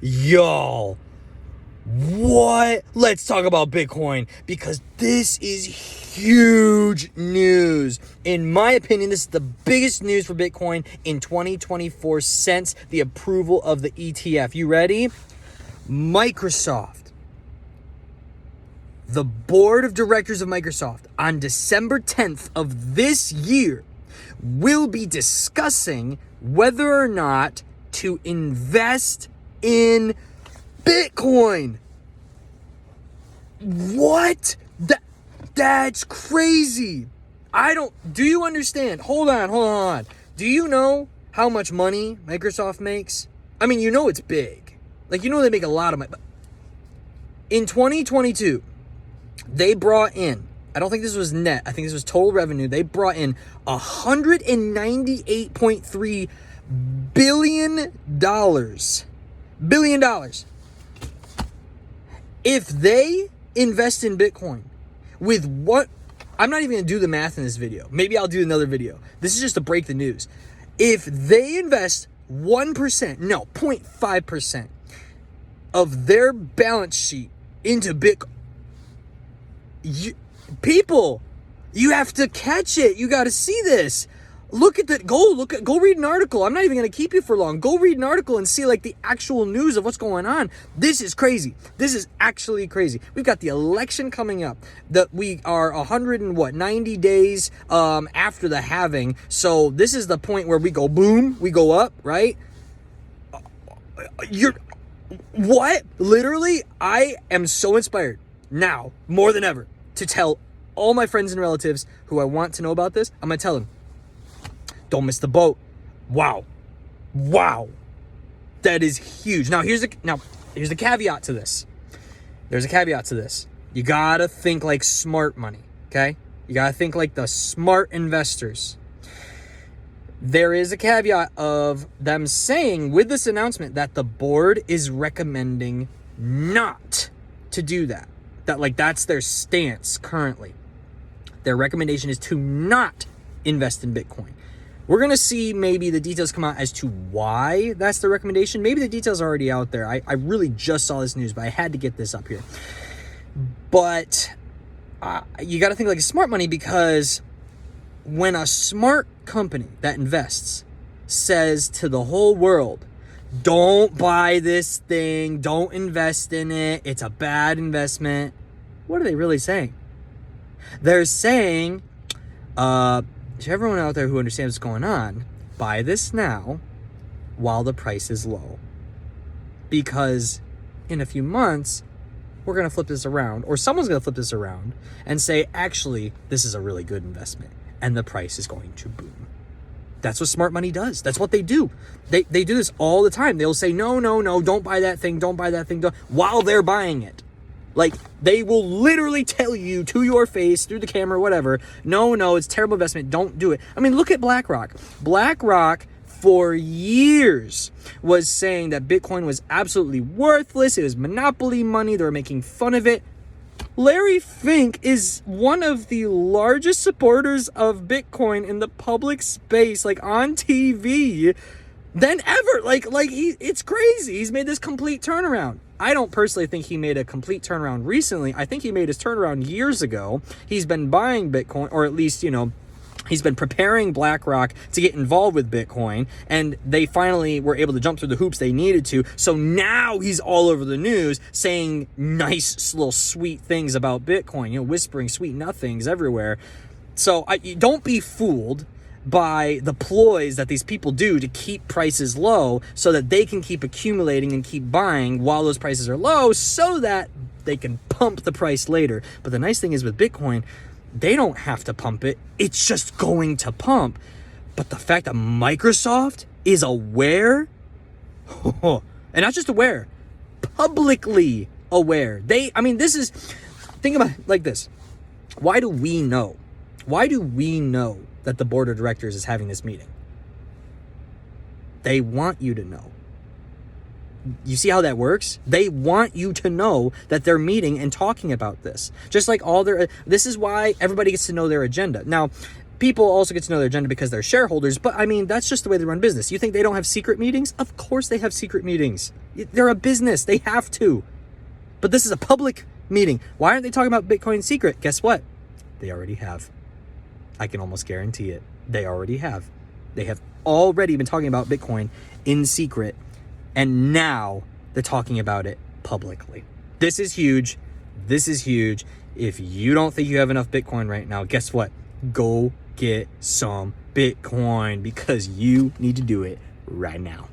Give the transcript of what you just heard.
Y'all, what? Let's talk about Bitcoin, because this is huge news. In my opinion, this is the biggest news for Bitcoin in 2024 since the approval of the ETF. You ready? Microsoft, the board of directors of Microsoft, on December 10th of this year will be discussing whether or not to invest in Bitcoin. What? That's crazy. Do you understand? Hold on. Do you know how much money Microsoft makes? I mean, you know it's big. Like, you know they make a lot of money. But in 2022, they brought in, I don't think this was net, I think this was total revenue. They brought in $198.3 billion. If they invest in Bitcoin with what, I'm not even gonna do the math in this video. Maybe I'll do another video. This is just to break the news. If they invest 1%, no, 0.5% of their balance sheet into Bitcoin, people, you have to catch it. You got to see this. Go read an article. I'm not even going to keep you for long. Go read an article and see like the actual news of what's going on. This is crazy. This is actually crazy. We've got the election coming up. We are 90 days after the halving. So this is the point where we go boom, we go up, right? What? Literally, I am so inspired now more than ever to tell all my friends and relatives who I want to know about this. I'm going to tell them, don't miss the boat. Wow. That is huge. Now, here's the caveat to this. There's a caveat to this. You got to think like smart money, okay? You got to think like the smart investors. There is a caveat of them saying with this announcement that the board is recommending not to do that. That's their stance currently. Their recommendation is to not invest in Bitcoin. We're going to see maybe the details come out as to why that's the recommendation. Maybe the details are already out there. I really just saw this news, but I had to get this up here. But you got to think like a smart money, because when a smart company that invests says to the whole world, don't buy this thing, don't invest in it, it's a bad investment, what are they really saying? They're saying, to everyone out there who understands what's going on, buy this now while the price is low. Because in a few months, we're going to flip this around, or someone's going to flip this around and say, actually, this is a really good investment, and the price is going to boom. That's what smart money does. That's what they do. They do this all the time. They'll say, no, don't buy that thing, while they're buying it. Like, they will literally tell you to your face, through the camera, whatever, no, it's a terrible investment, don't do it. I mean, look at BlackRock. BlackRock, for years, was saying that Bitcoin was absolutely worthless, it was monopoly money, they were making fun of it. Larry Fink is one of the largest supporters of Bitcoin in the public space, like on TV, than ever. It's crazy. He's made this complete turnaround. I don't personally think he made a complete turnaround recently. I think he made his turnaround years ago. He's been buying Bitcoin, or at least, he's been preparing BlackRock to get involved with Bitcoin, and they finally were able to jump through the hoops they needed to. So now he's all over the news saying nice little sweet things about Bitcoin, whispering sweet nothings everywhere. So don't be fooled by the ploys that these people do to keep prices low so that they can keep accumulating and keep buying while those prices are low so that they can pump the price later. But the nice thing is with Bitcoin, they don't have to pump it. It's just going to pump. But the fact that Microsoft is aware, and not just aware, publicly aware. Think about it like this. Why do we know? That the board of directors is having this meeting? They want you to know. You see how that works? They want you to know that they're meeting and talking about this. Just like this is why everybody gets to know their agenda. Now, people also get to know their agenda because they're shareholders, but I mean, that's just the way they run business. You think they don't have secret meetings? Of course they have secret meetings. They're a business. They have to. But this is a public meeting. Why aren't they talking about Bitcoin in secret? Guess what? They already have. I can almost guarantee it. They already have. They have already been talking about Bitcoin in secret, and now they're talking about it publicly. This is huge. This is huge. If you don't think you have enough Bitcoin right now, guess what? Go get some Bitcoin, because you need to do it right now.